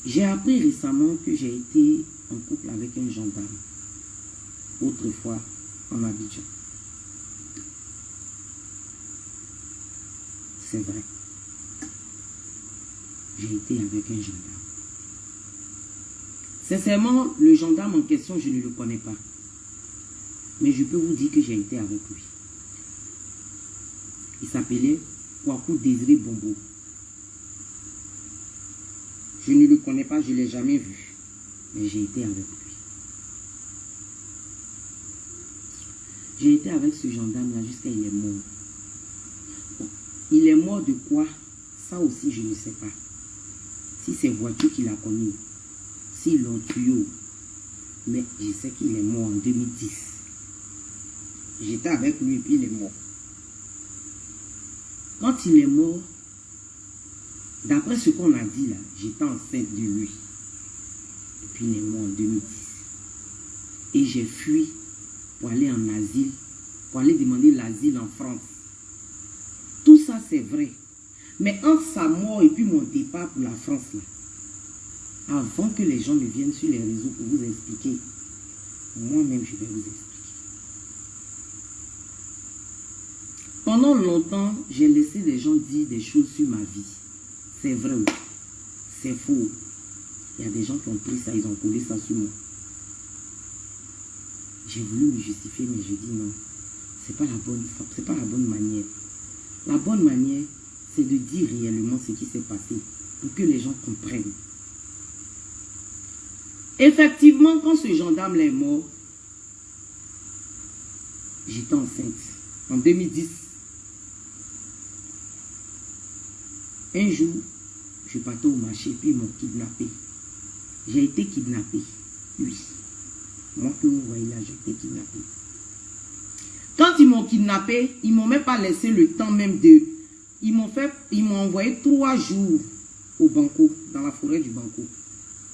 J'ai appris récemment que j'ai été en couple avec un gendarme. Autrefois, en Abidjan. C'est vrai. J'ai été avec un gendarme. Sincèrement, le gendarme en question, je ne le connais pas. Mais je peux vous dire que j'ai été avec lui. Il s'appelait Kwaku Désiré Bombo. Je ne le connais pas, je ne l'ai jamais vu. Mais j'ai été avec lui. J'ai été avec ce gendarme-là jusqu'à il est mort. Bon, il est mort de quoi? Ça aussi, je ne sais pas. Si c'est voiture qu'il a commis, s'ils l'ont tué. Mais je sais qu'il est mort en 2010. J'étais avec lui et puis il est mort. Quand il est mort, d'après ce qu'on a dit là, j'étais enceinte de lui. Et puis il est mort en 2010. Et j'ai fui pour aller en asile, pour aller demander l'asile en France. Tout ça c'est vrai. Mais entre sa mort et puis mon départ pour la France là, avant que les gens ne viennent sur les réseaux pour vous expliquer, moi-même je vais vous expliquer. Pendant longtemps, j'ai laissé des gens dire des choses sur ma vie. C'est vrai, c'est faux. Il y a des gens qui ont pris ça, ils ont collé ça sur moi. J'ai voulu me justifier, mais j'ai dit non. C'est pas la bonne manière. La bonne manière, c'est de dire réellement ce qui s'est passé pour que les gens comprennent. Effectivement, quand ce gendarme est mort, j'étais enceinte. En 2010, un jour, je partais au marché, puis ils m'ont kidnappé. J'ai été kidnappé. Oui. Moi que vous voyez là, j'ai été kidnappé. Quand ils m'ont kidnappé, ils ne m'ont même pas laissé le temps même de... Ils m'ont envoyé 3 jours au Banco, dans la forêt du Banco.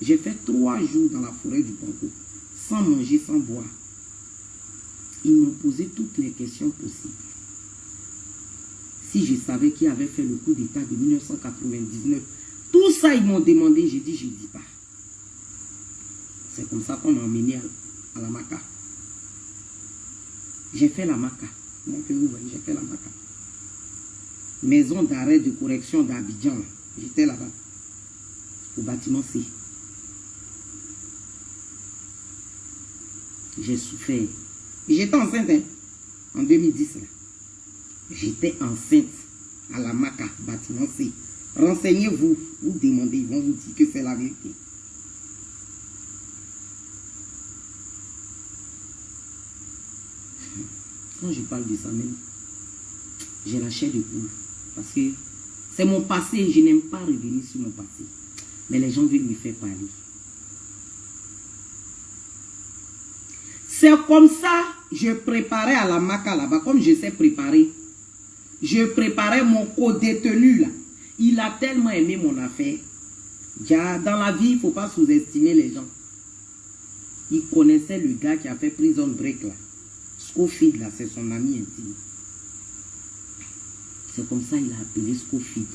J'ai fait 3 jours dans la forêt du Banco, sans manger, sans boire. Ils m'ont posé toutes les questions possibles. Si je savais qui avait fait le coup d'État de 1999, tout ça ils m'ont demandé, j'ai dit, je ne dis pas. C'est comme ça qu'on m'a emmené à la Maca. J'ai fait la Maca. Donc vous voyez, j'ai fait la Maca. Maison d'arrêt de correction d'Abidjan. J'étais là-bas. Au bâtiment C. J'ai souffert. J'étais enceinte hein, en 2010. J'étais enceinte à la Maca, bâtiment C. Renseignez-vous, vous demandez, ils vont vous dire que c'est la vérité. Quand je parle de ça même, j'ai la chair de poule. Parce que c'est mon passé, je n'aime pas revenir sur mon passé. Mais les gens veulent me faire parler. C'est comme ça, je préparais à la Maca là-bas, comme je sais préparer. Je préparais mon co-détenu là. Il a tellement aimé mon affaire. Dans la vie, il ne faut pas sous-estimer les gens. Il connaissait le gars qui a fait Prison Break là. Scofield là, c'est son ami intime. C'est comme ça qu'il a appelé Scofield.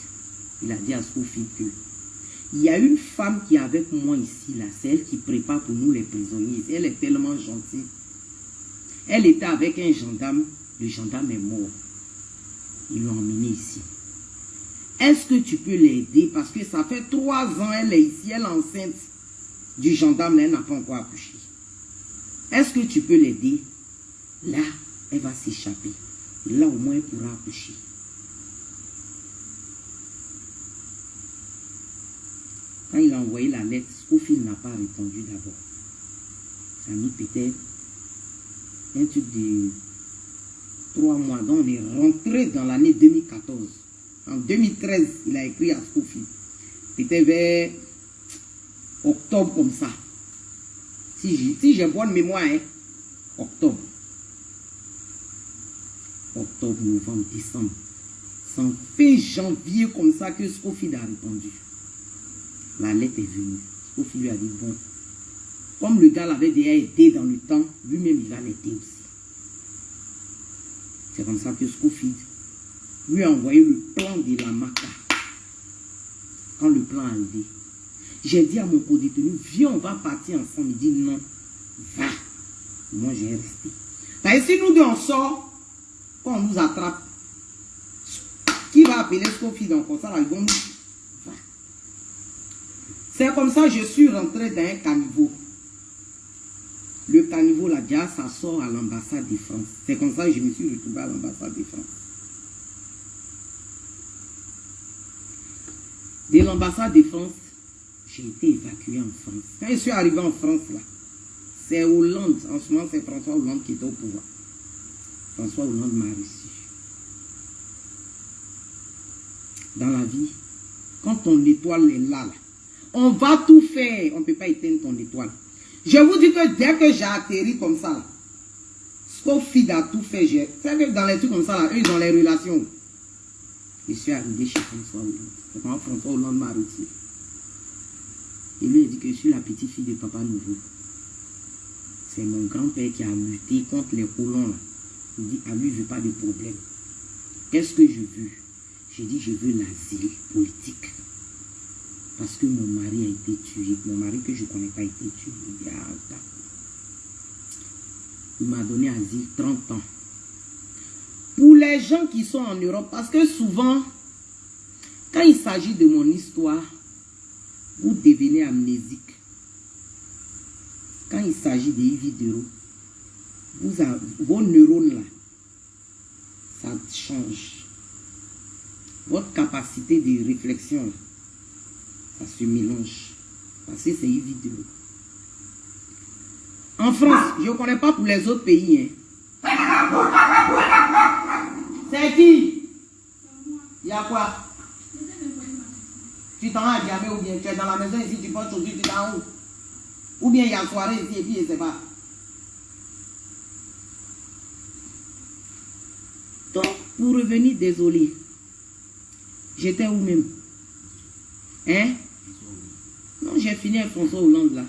Il a dit à Scofield que il y a une femme qui est avec moi ici là, c'est elle qui prépare pour nous les prisonniers. Elle est tellement gentille. Elle était avec un gendarme, le gendarme est mort. Ils l'ont emmené ici. Est-ce que tu peux l'aider? Parce que ça fait 3 ans, elle est ici, elle est enceinte du gendarme, elle n'a pas encore accouché. Est-ce que tu peux l'aider? Là, elle va s'échapper. Là, au moins, elle pourra accoucher. Quand il a envoyé la lettre, Scofield n'a pas répondu d'abord. Ça a mis peut-être un truc de 3 mois. Donc, on est rentré dans l'année 2014. En 2013, il a écrit à Scofield. C'était vers octobre comme ça. Si j'ai bonne mémoire, hein, octobre. Octobre, novembre, décembre. C'est en fin janvier comme ça que Scofield a répondu. La lettre est venue. Scofield lui a dit, bon, comme le gars l'avait déjà aidé dans le temps, lui-même il va l'aider aussi. C'est comme ça que Scofield lui a envoyé le plan de la Maca. Quand le plan a arrivé, J'ai dit à mon co-détenu, viens, on va partir ensemble. Il dit non, va. Moi, j'ai resté. Et si nous deux on sort, quand on nous attrape, qui va appeler Scofield donc comme ça, là, ils vont nous... Va. C'est comme ça que je suis rentré dans un caniveau. Le caniveau, là, déjà, ça sort à l'ambassade de France. C'est comme ça que je me suis retrouvé à l'ambassade de France. De l'ambassade de France, j'ai été évacué en France. Quand je suis arrivé en France, là, c'est Hollande. En ce moment, c'est François Hollande qui était au pouvoir. François Hollande m'a reçu. Dans la vie, quand ton étoile est là, on va tout faire. On ne peut pas éteindre ton étoile. Je vous dis que dès que j'ai atterri comme ça, là, Scofield a tout fait. C'est que dans les trucs comme ça, là, eux, ils ont les relations. Je suis arrivé chez François Hollande. C'est quand François Hollande m'a reçu. Il lui a dit que je suis la petite fille de Papa Nouveau. C'est mon grand-père qui a lutté contre les colons. Là. Il dit, à lui, je ne veux pas de problème. Qu'est-ce que je veux? J'ai dit, je veux l'asile politique. Parce que mon mari a été tué. Mon mari que je ne connais pas a été tué. Il dit, ah, d'accord. Il m'a donné asile 30 ans. Pour les gens qui sont en Europe, parce que souvent, quand il s'agit de mon histoire, vous devenez amnésique. Quand il s'agit des vidéos, vos neurones là, ça change. Votre capacité de réflexion, là, ça se mélange. Parce que c'est une vidéo. En France, je ne connais pas pour les autres pays. Hein. C'est qui? Il y a quoi? Tu t'en vas à Diamé ou bien tu es dans la maison ici, tu portes aujourd'hui, tu t'en où? Ou bien il y a une soirée ici et puis je ne sais pas. Donc, pour revenir, désolé. J'étais où même? Hein? Non, j'ai fini avec François Hollande là.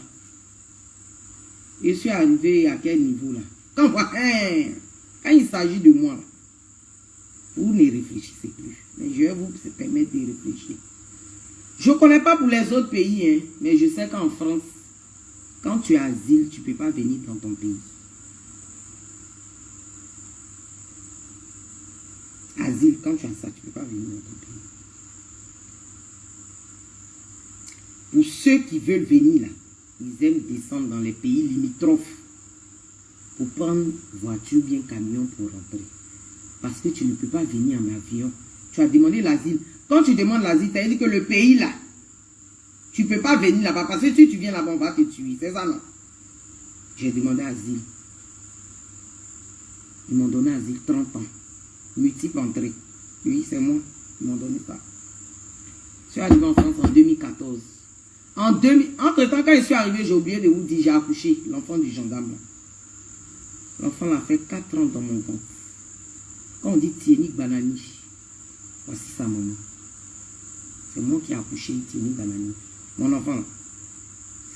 Je suis arrivé à quel niveau là? Quand il s'agit de moi, vous ne réfléchissez plus. Mais je vais vous permettre de réfléchir. Je ne connais pas pour les autres pays, hein, mais je sais qu'en France, quand tu as asile, tu ne peux pas venir dans ton pays. Asile, quand tu as ça, tu ne peux pas venir dans ton pays. Pour ceux qui veulent venir là, ils aiment descendre dans les pays limitrophes pour prendre voiture bien camion pour rentrer. Parce que tu ne peux pas venir en avion. Tu as demandé l'asile. Quand tu demandes l'asile, tu as dit que le pays là, tu ne peux pas venir là-bas. Parce que si tu viens là-bas, on va te tuer. C'est ça, non? J'ai demandé asile. Ils m'ont donné asile 30 ans. Multiple entrée. Oui, c'est moi. Ils m'ont donné ça. Je suis arrivé en France en 2014. Entre-temps, quand je suis arrivé, j'ai oublié de vous dire, j'ai accouché l'enfant du gendarme. L'enfant a fait 4 ans dans mon ventre. Quand on dit Tienik Banani, voici sa maman. C'est moi qui ai accouché Tienik Banani. Mon enfant,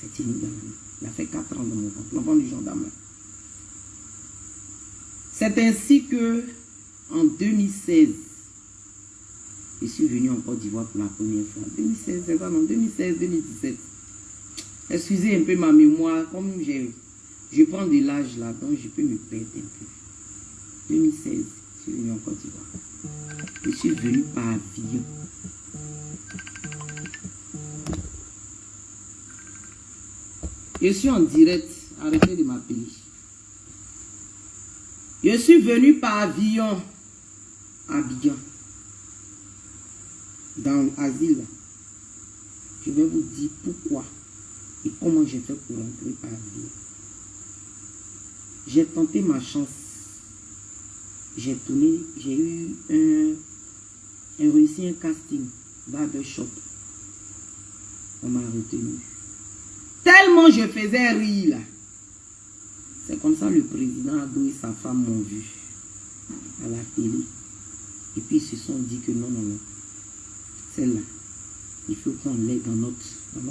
c'est Tienik Banani. Il a fait 4 ans dans mon ventre. L'enfant du gendarme. C'est ainsi que, en 2016, je suis venu en Côte d'Ivoire pour la première fois. 2016, c'est ça, non? 2016-2017. Excusez un peu ma mémoire, comme je prends de l'âge là, donc je peux me perdre un peu. 2016, je suis venu en Côte d'Ivoire. Je suis venu par avion. Je suis en direct, arrêtez de m'appeler. Je suis venu par avion à Abidjan. Dans l'asile, je vais vous dire pourquoi et comment j'ai fait pour rentrer par avion. J'ai tenté ma chance. J'ai tourné, j'ai eu réussi un casting barbershop. On m'a retenu. Tellement je faisais rire là. C'est comme ça le président Ado et sa femme m'ont vu à la télé. Et puis ils se sont dit que non, non, non. Celle-là, il faut qu'on l'ait dans notre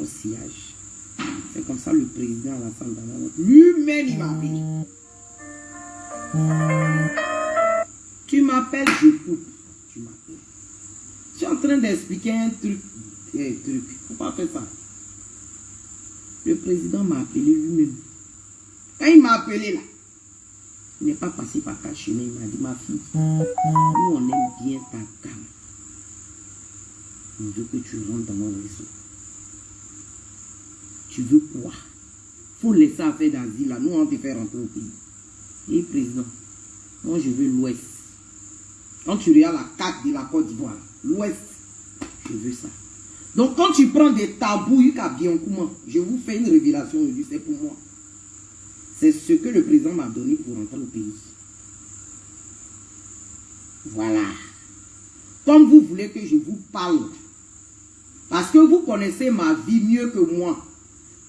sillage. C'est comme ça le président Alassane Ouattara, lui-même il m'a appelé. Tu m'appelles, je coupe. Tu m'appelles. Je suis en train d'expliquer un truc. Pourquoi faire ça? Le président m'a appelé lui-même. Quand il m'a appelé là, il n'est pas passé par 4 chemins. Il m'a dit, ma fille, nous on aime bien ta gamme. On veut que tu rentres dans mon réseau. Tu veux quoi? Faut laisser affaire d'asile là. Nous on te fait rentrer au pays. Et président, moi je veux l'Ouest. Quand tu regardes la carte de la Côte d'Ivoire, l'Ouest, je veux ça. Donc quand tu prends des tabous, je vous fais une révélation aujourd'hui, c'est pour moi. C'est ce que le président m'a donné pour rentrer au pays. Voilà. Comme vous voulez que je vous parle, parce que vous connaissez ma vie mieux que moi.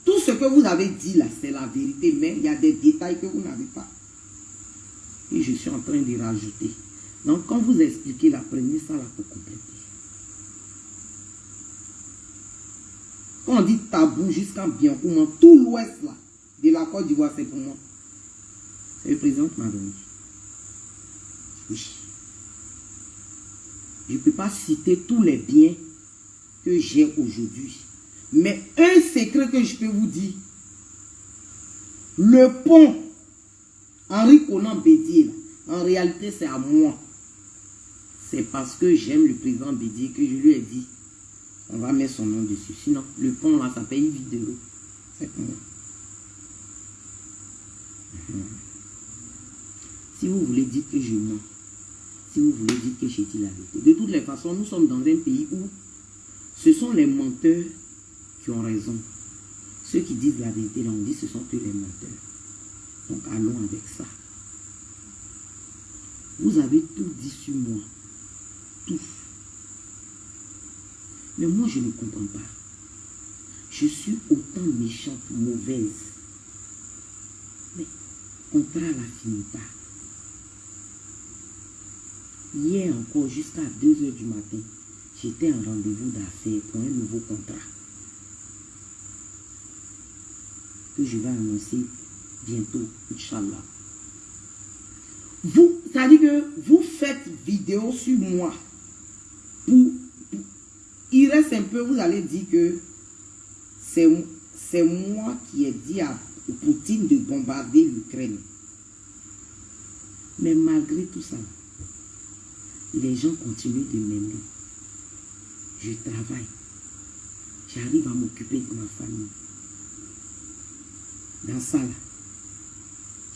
Tout ce que vous avez dit là, c'est la vérité, mais il y a des détails que vous n'avez pas. Et je suis en train de rajouter. Donc, quand vous expliquez la première, ça là pour compléter. Quand on dit tabou jusqu'à Biancouma, tout l'ouest là, de la Côte d'Ivoire, c'est pour moi. C'est le président qui m'a donné. Oui. Je ne peux pas citer tous les biens que j'ai aujourd'hui. Mais un secret que je peux vous dire, le pont Henri Konan Bédier, en réalité c'est à moi. C'est parce que j'aime le président Bédier que je lui ai dit, on va mettre son nom dessus. Sinon, le pont là, ça paye 8 €. C'est pour moi. Si vous voulez dire que je mens, si vous voulez dire que j'ai dit la vérité. De toutes les façons, nous sommes dans un pays où ce sont les menteurs qui ont raison. Ceux qui disent la vérité, là, on dit ce sont que les menteurs. Donc allons avec ça. Vous avez tout dit sur moi. Tout. Mais moi, je ne comprends pas. Je suis autant méchante, mauvaise. Mais contrat là finit pas. Hier encore, jusqu'à 2 h du matin, j'étais en rendez-vous d'affaires pour un nouveau contrat. Que je vais annoncer bientôt, Inch'Allah. Vous, c'est-à-dire que vous faites vidéo sur moi. Il reste un peu, vous allez dire que c'est moi qui ai dit à Poutine de bombarder l'Ukraine. Mais malgré tout ça, les gens continuent de m'aimer. Je travaille. J'arrive à m'occuper de ma famille. Dans ça, là,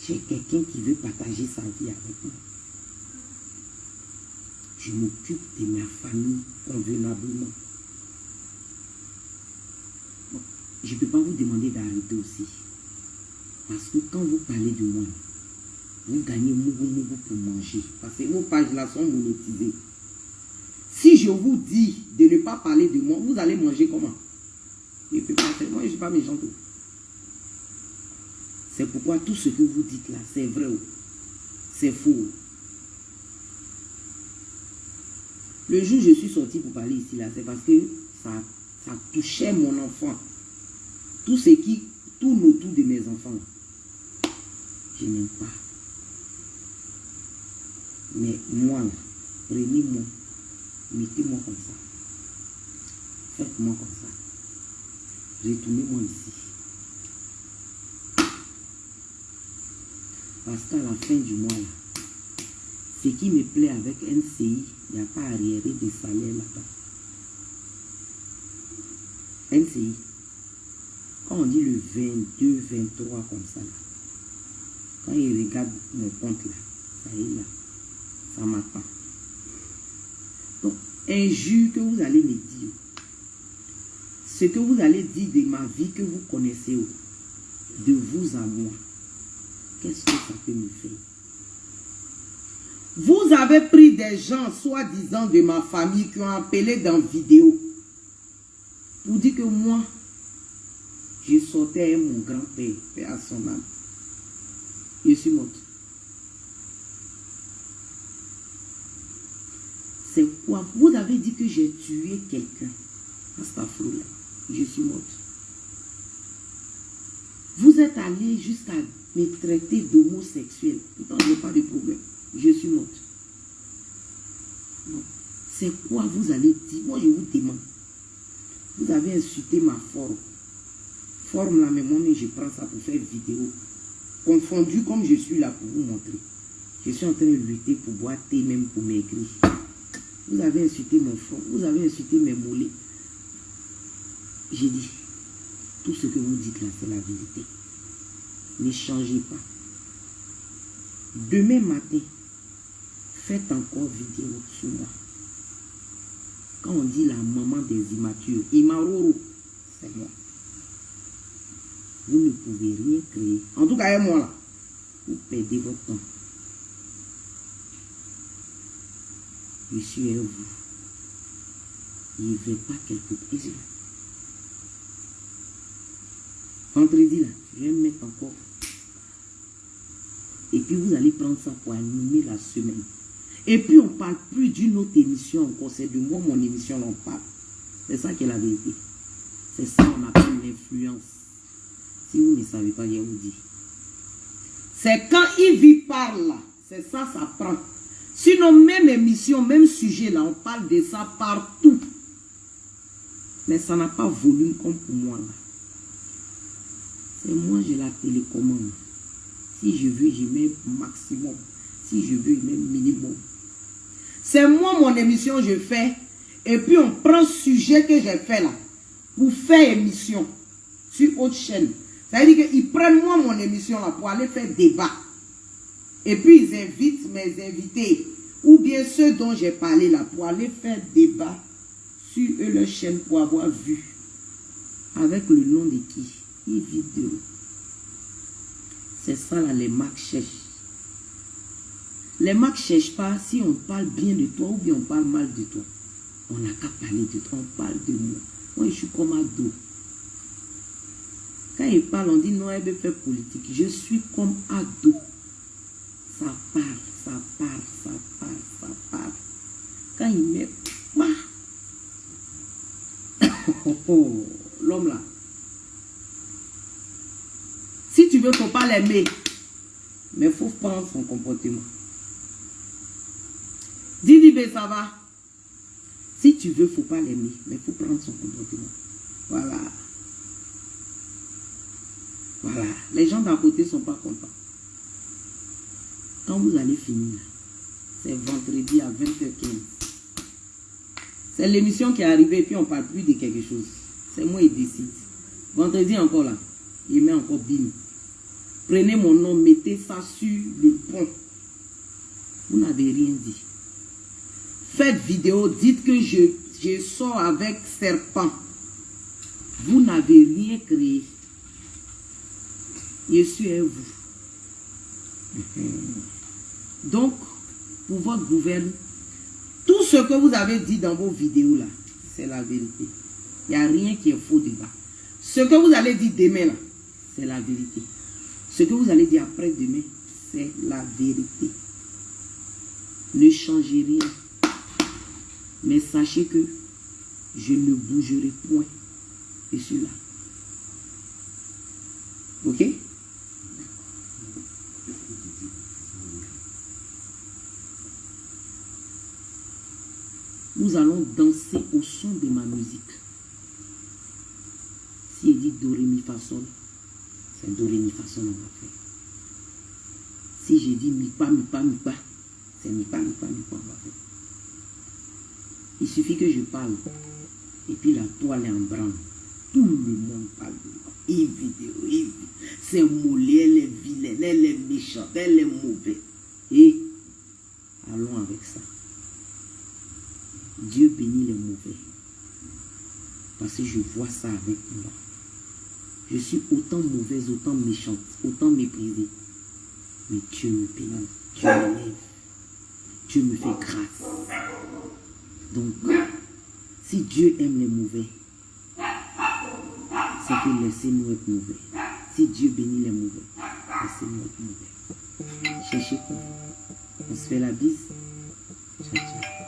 j'ai quelqu'un qui veut partager sa vie avec moi. Je m'occupe de ma famille convenablement. Bon, je ne peux pas vous demander d'arrêter aussi. Parce que quand vous parlez de moi, vous gagnez mougou pour manger. Parce que vos pages là sont monétisées. Si je vous dis de ne pas parler de moi, vous allez manger comment? Je ne peux pas faire. Moi, je ne suis pas méchant. C'est pourquoi tout ce que vous dites là, c'est vrai ou c'est faux. Le jour où je suis sorti pour parler ici là, c'est parce que ça touchait mon enfant. Tout ce qui tourne autour de mes enfants là, je n'aime pas. Mais moi là, prenez-moi, mettez-moi comme ça. Faites-moi comme ça. Retournez-moi ici. Parce qu'à la fin du mois, là, ce qui me plaît avec NCI, il n'y a pas arriéré de salaire là-bas. NCI, quand on dit le 22, 23 comme ça, là, quand il regarde mon compte là, ça y est là, ça m'attend. Donc, un jour que vous allez me dire, ce que vous allez dire de ma vie que vous connaissez, de vous à moi, qu'est-ce que ça peut me faire? Vous avez pris des gens, soi-disant de ma famille, qui ont appelé dans vidéo pour dire que moi, je sortais mon grand-père, père à son âme. Je suis morte. C'est quoi? Vous avez dit que j'ai tué quelqu'un. Astafurlah. Je suis morte. Vous êtes allé jusqu'à me traiter d'homosexuel. Pourtant, je n'ai pas de problème. Je suis morte. C'est quoi vous allez dire? Moi, je vous demande. Vous avez insulté ma forme. forme là, mais moi-même, je prends ça pour faire vidéo. Confondu comme je suis là pour vous montrer. Je suis en train de lutter pour boire thé, même pour maigrir. Vous avez insulté mon front, vous avez insulté mes mollets. J'ai dit, tout ce que vous dites là, c'est la vérité. Ne changez pas. Demain matin, faites encore vidéo sur moi. Quand on dit la maman des immatures, Imaroro, c'est moi. Vous ne pouvez rien créer. En tout cas, moi là, vous perdez votre temps. Je suis à vous. Il ne veut pas quelque chose. Vendredi là, je vais mettre encore. Et puis vous allez prendre ça pour animer la semaine. Et puis on ne parle plus d'une autre émission encore. C'est de moi, mon émission, on parle. C'est ça qui est la vérité. C'est ça qu'on appelle l'influence. Si vous ne savez pas, je vous dis. C'est quand Yves parle là. C'est ça, ça prend. Sinon, même émission, même sujet là, on parle de ça partout. Mais ça n'a pas volume comme pour moi là. C'est moi, j'ai la télécommande. Si je veux, je mets maximum. Si je veux, je mets minimum. C'est moi, mon émission, je fais. Et puis, on prend le sujet que j'ai fait là. Pour faire émission. Sur autre chaîne. Ça veut dire qu'ils prennent moi, mon émission là, pour aller faire débat. Et puis, ils invitent mes invités. Ou bien ceux dont j'ai parlé là, pour aller faire débat sur leur chaîne pour avoir vu. Avec le nom de qui? Vidéo. C'est ça là, les marques cherchent. Les marques ne cherchent pas si on parle bien de toi ou bien on parle mal de toi. On n'a qu'à parler de toi, on parle de moi. Moi, je suis comme ado. Quand ils parlent, on dit non, elle veut faire politique. Je suis comme ado. Ça parle, ça parle, ça parle, ça parle. Quand ils mettent, l'homme là. Si tu veux, il ne faut pas l'aimer. Mais il faut prendre son comportement. Dis, ça va. Si tu veux, il ne faut pas l'aimer. Mais il faut prendre son comportement. Voilà. Voilà. Les gens d'à côté ne sont pas contents. Quand vous allez finir, c'est vendredi à 20h15. C'est l'émission qui est arrivée et puis on ne parle plus de quelque chose. C'est moi qui décide. Vendredi encore là. Il met encore bim. Prenez mon nom, mettez ça sur le pont. Vous n'avez rien dit. Faites vidéo, dites que je sors avec serpent. Vous n'avez rien créé. Je suis à vous. Donc, pour votre gouverne, tout ce que vous avez dit dans vos vidéos là, c'est la vérité. Il n'y a rien qui est faux dedans. Ce que vous allez dire demain là, c'est la vérité. Ce que vous allez dire après-demain, c'est la vérité. Ne changez rien. Mais sachez que je ne bougerai point. Je suis là. Ok? Nous allons danser au son de ma musique. Si il dit do, ré, mi, fa, sol, c'est do, ré, mi, fa, sol, on va faire. Si j'ai dit mi, pa, c'est mi, pa, on va faire. Il suffit que je parle. Et puis la toile est en branle. Tout le monde parle de moi. Et vidéo, c'est mollet, elle est vilaine, elle est méchante, elle est mauvaise. Et allons avec ça. Dieu bénit les mauvais. Parce que je vois ça avec moi. Je suis autant mauvaise, autant méchante, autant méprisée. Mais Dieu me bénit. Dieu m'élève. Dieu me fait grâce. Donc, si Dieu aime les mauvais, c'est que laissez-nous être mauvais. Si Dieu bénit les mauvais, laissez-nous être mauvais. Cherchez quoi? On se fait la bise. Ciao, ciao.